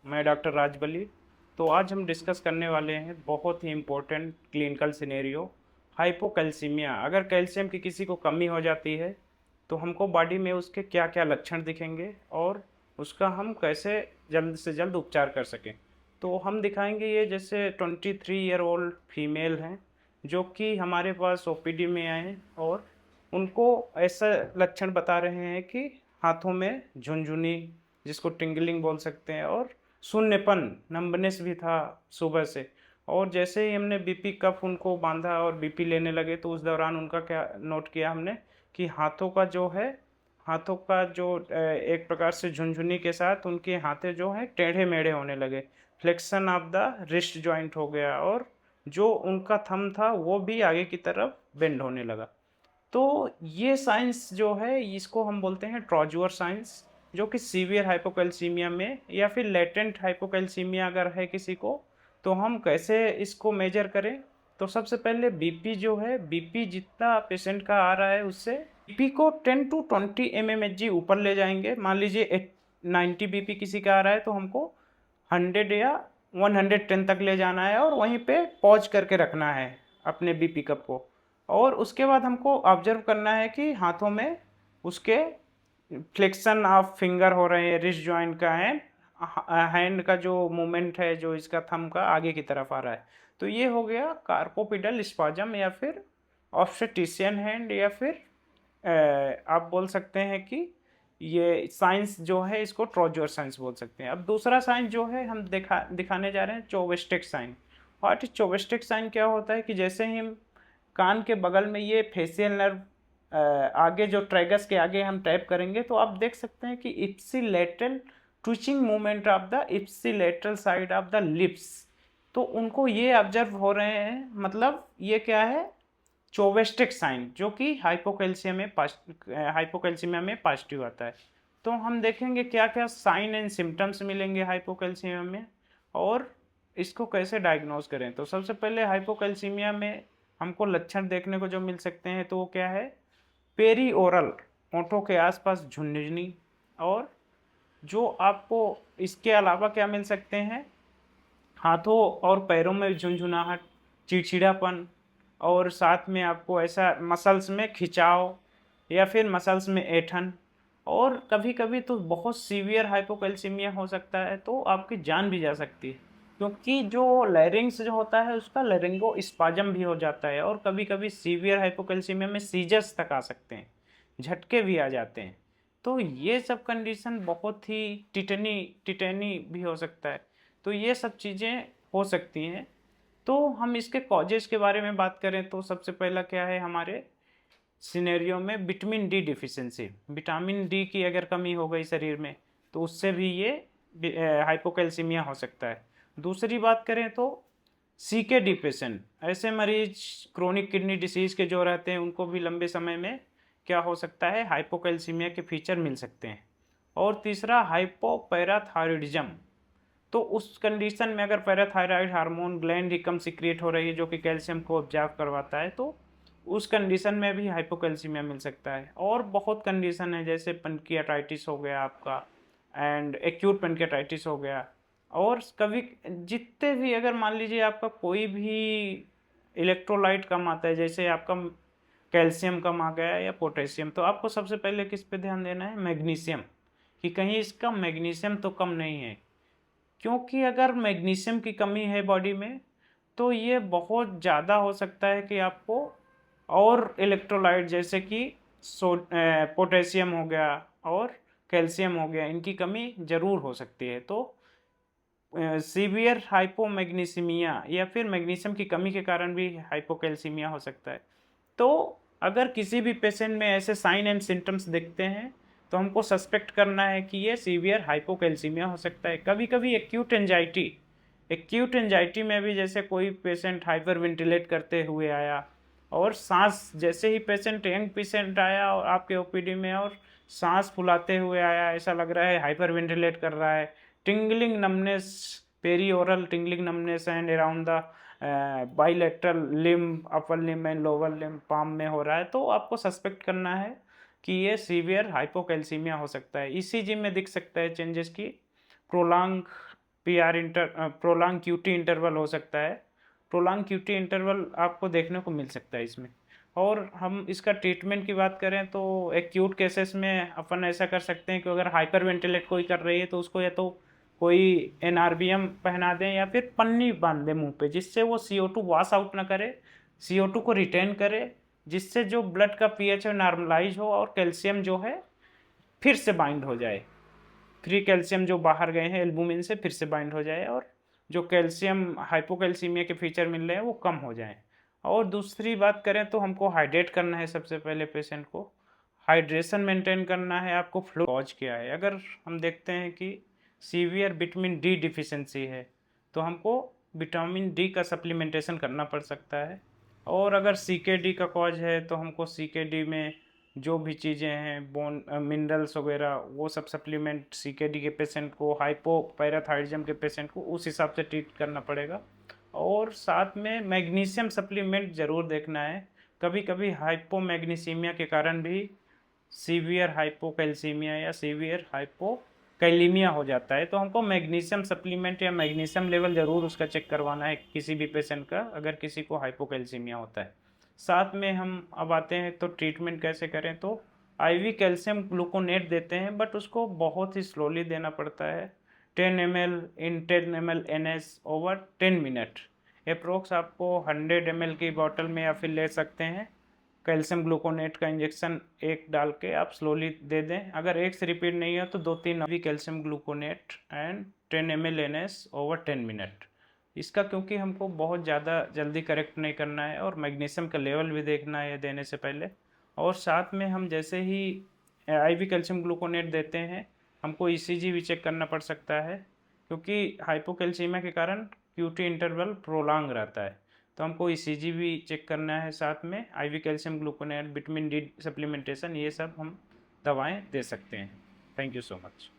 मैं डॉक्टर राजबली। तो आज हम डिस्कस करने वाले हैं बहुत ही इम्पोर्टेंट क्लिनिकल सिनेरियो, हाइपोकैल्सीमिया। अगर कैल्शियम की किसी को कमी हो जाती है तो हमको बॉडी में उसके क्या क्या लक्षण दिखेंगे और उसका हम कैसे जल्द से जल्द उपचार कर सकें। तो हम दिखाएंगे ये जैसे 23 ईयर ओल्ड फीमेल हैं जो कि हमारे पास ओपीडी में आए और उनको ऐसा लक्षण बता रहे हैं कि हाथों में झुनझुनी, जिसको टिंगलिंग बोल सकते हैं, और शून्यपन, नंबनेस भी था सुबह से। और जैसे ही हमने बीपी कफ उनको बांधा और बीपी लेने लगे तो उस दौरान उनका क्या नोट किया हमने कि हाथों का जो एक प्रकार से झुनझुनी के साथ उनके हाथे जो है टेढ़े मेढ़े होने लगे, flexion of the wrist joint हो गया और जो उनका थंब था वो भी आगे की तरफ बेंड होने लगा। तो ये साइंस जो है इसको हम बोलते हैं ट्रॉजुअर साइंस, जो कि सीवियर हाइपोकैल्सीमिया में या फिर लेटेंट हाइपोकैल्सीमिया अगर है किसी को तो हम कैसे इसको मेजर करें। तो सबसे पहले बीपी जो है, बीपी जितना पेशेंट का आ रहा है उससे बीपी को 10 टू 20 mmHg ऊपर ले जाएंगे। मान लीजिए 90 बीपी किसी का आ रहा है तो हमको 100 या 110 तक ले जाना है और वहीं पे पॉज करके रखना है अपने बीपी कप को। और उसके बाद हमको ऑब्जर्व करना है कि हाथों में उसके फ्लेक्शन ऑफ फिंगर हो रहे हैं, रिस्ट जॉइंट का है, हैंड का जो मूवमेंट है, जो इसका थंब का आगे की तरफ आ रहा है। तो ये हो गया कार्पोपिडल स्पाजम या फिर ऑब्स्टेटिशियन हैंड, या फिर आप बोल सकते हैं कि ये साइंस जो है इसको ट्रोजर साइंस बोल सकते हैं। अब दूसरा साइन जो है हम दिखाने जा रहे हैं चोवेस्टिक साइन। व्हाट इज चोवेस्टिक साइन? क्या होता है कि जैसे ही हम कान के बगल में ये फेशियल नर्व आगे जो ट्रैगस के आगे हम टैप करेंगे तो आप देख सकते हैं कि ipsilateral twitching movement of the ipsilateral side of the lips. तो उनको ये ऑब्जर्व हो रहे हैं, मतलब ये क्या है, चोवेस्टिक साइन, जो कि हाइपोकैल्सीमिया में पॉजिटिव आता है। तो हम देखेंगे क्या क्या साइन एंड सिम्टम्स मिलेंगे हाइपोकैल्सीमिया में और इसको कैसे डायग्नोज करें। तो सबसे पहले हाइपोकैल्सीमिया में हमको लक्षण देखने को जो मिल सकते हैं तो वो क्या है, पेरी ओरल, होंठों के आसपास झुनझुनी, और जो आपको इसके अलावा क्या मिल सकते हैं, हाथों और पैरों में झुनझुनाहट, चिड़चिड़ापन, और साथ में आपको ऐसा मसल्स में खिंचाव या फिर मसल्स में ऐंठन। और कभी कभी तो बहुत सीवियर हाइपोकैल्सीमिया हो सकता है तो आपकी जान भी जा सकती है, क्योंकि जो लैरिंग्स जो होता है उसका लैरिंगो स्पाजम भी हो जाता है और कभी कभी सीवियर हाइपोकैल्सीमिया में सीजर्स तक आ सकते हैं, झटके भी आ जाते हैं। तो ये सब कंडीशन बहुत ही टिटेनी भी हो सकता है। तो ये सब चीज़ें हो सकती हैं। तो हम इसके कॉजेज के बारे में बात करें तो सबसे पहला क्या है हमारे सिनेरियो में, vitamin D deficiency. Vitamin D की अगर कमी हो गई शरीर में तो उससे भी ये हाइपोकैल्सीमिया हो सकता है। दूसरी बात करें तो सीके डी पेशेंट, ऐसे मरीज क्रोनिक किडनी डिसीज के जो रहते हैं उनको भी लंबे समय में क्या हो सकता है, हाइपोकैल्सीमिया के फीचर मिल सकते हैं। और तीसरा हाइपोपैराथायरॉयडिज्म, तो उस कंडीशन में अगर पैराथायराइड हार्मोन ग्लैंड ही कम सिक्रिएट हो रही है जो कि कैल्शियम को ऑब्जर्व करवाता है, तो उस कंडीशन में भी हाइपोकैल्सीमिया मिल सकता है। और बहुत कंडीशन है जैसे पेनकियाटाइटिस हो गया आपका, एंड एक्यूट पेनकियाटाइटिस हो गया। और कभी जितने भी, अगर मान लीजिए आपका कोई भी इलेक्ट्रोलाइट कम आता है, जैसे आपका कैल्शियम कम आ गया या पोटेशियम, तो आपको सबसे पहले किस पे ध्यान देना है, मैग्नीशियम, कि कहीं इसका मैग्नीशियम तो कम नहीं है। क्योंकि अगर मैग्नीशियम की कमी है बॉडी में तो ये बहुत ज़्यादा हो सकता है कि आपको और इलेक्ट्रोलाइट जैसे कि पोटेशियम हो गया और कैल्शियम हो गया, इनकी कमी ज़रूर हो सकती है। तो सीवियर हाइपोमैग्नीसीमिया या फिर मैग्नीशियम की कमी के कारण भी हाइपोकैल्सीमिया हो सकता है। तो अगर किसी भी पेशेंट में ऐसे साइन एंड सिम्टम्स दिखते हैं तो हमको सस्पेक्ट करना है कि ये सीवियर हाइपोकैल्सीमिया हो सकता है। कभी कभी एक्यूट एंजाइटी में भी, जैसे कोई पेशेंट हाइपर वेंटिलेट करते हुए आया और सांस, जैसे ही पेशेंट यंग पेशेंट आया और आपके ओपीडी में और सांस फुलाते हुए आया, ऐसा लग रहा है हाइपर वेंटिलेट कर रहा है, tingling numbness, peri oral tingling numbness and around the bilateral limb, upper limb and lower limb, palm में हो रहा है, तो आपको सस्पेक्ट करना है कि ये सीवियर हाइपोकैल्सीमिया हो सकता है। ईसीजी में दिख सकता है चेंजेस की, प्रोलॉन्ग प्रोलॉन्ग क्यूटी इंटरवल हो सकता है। प्रोलॉन्ग क्यूटी इंटरवल आपको देखने को मिल सकता है इसमें। और हम इसका ट्रीटमेंट की बात करें तो एक्यूट केसेस में अपन ऐसा कर सकते हैं कि अगर हाइपर वेंटिलेट कोई कर रही है तो उसको या तो कोई एनआरबीएम पहना दें या फिर पन्नी बांध दें मुंह पे, जिससे वो CO2 वॉश आउट ना करे, CO2 को रिटेन करे, जिससे जो ब्लड का पीएच है नॉर्मलाइज हो और कैल्शियम जो है फिर से बाइंड हो जाए, फ्री कैल्शियम जो बाहर गए हैं एल्बुमिन से फिर से बाइंड हो जाए और जो कैल्शियम हाइपोकैल्सीमिया के फीचर मिल रहे हैं वो कम हो जाएं। और दूसरी बात करें तो हमको हाइड्रेट करना है, सबसे पहले पेशेंट को हाइड्रेशन मेंटेन करना है। आपको फ्लू कॉज क्या है, अगर हम देखते हैं कि सीवियर विटामिन डी डिफिशिएंसी है तो हमको विटामिन डी का सप्लीमेंटेशन करना पड़ सकता है। और अगर CKD का कॉज है तो हमको CKD में जो भी चीज़ें हैं बोन मिनरल्स वगैरह वो सब सप्लीमेंट CKD के पेशेंट को, हाइपोपैराथायरिज्म के पेशेंट को उस हिसाब से ट्रीट करना पड़ेगा। और साथ में मैग्नीशियम सप्लीमेंट ज़रूर देखना है। कभी कभी हाइपोमैग्नीसीमिया के कारण भी सीवियर हाइपोकैल्सीमिया या सीवियर हाइपोकैलीमिया हो जाता है, तो हमको मैग्नीशियम सप्लीमेंट या मैग्नीशियम लेवल ज़रूर उसका चेक करवाना है किसी भी पेशेंट का, अगर किसी को हाइपोकैल्सीमिया होता है। साथ में हम अब आते हैं तो ट्रीटमेंट कैसे करें, तो IV कैल्शियम ग्लूकोनेट देते हैं, बट उसको बहुत ही स्लोली देना पड़ता है। 10 ml इन 10 ml NS over 10 minute. Approx आपको 100 ml की बॉटल में या फिर ले सकते हैं कैल्शियम ग्लूकोनेट का इंजेक्शन एक डाल के आप स्लोली दे दें। अगर एक से रिपीट नहीं है तो 2-3 IV calcium gluconate and 10 ml NS over 10 minute. इसका क्योंकि हमको बहुत ज़्यादा जल्दी करेक्ट नहीं करना है और मैग्नीशियम का लेवल भी देखना है देने से पहले। और साथ में हम जैसे ही IV कैल्शियम ग्लूकोनेट देते हैं हमको ECG भी चेक करना पड़ सकता है, क्योंकि हाइपोकैल्सीमिया के कारण QT इंटरवल प्रोलॉन्ग रहता है, तो हमको ECG भी चेक करना है। साथ में IV calcium gluconate, vitamin D supplementation, ये सब हम दवाएं दे सकते हैं। Thank you so much.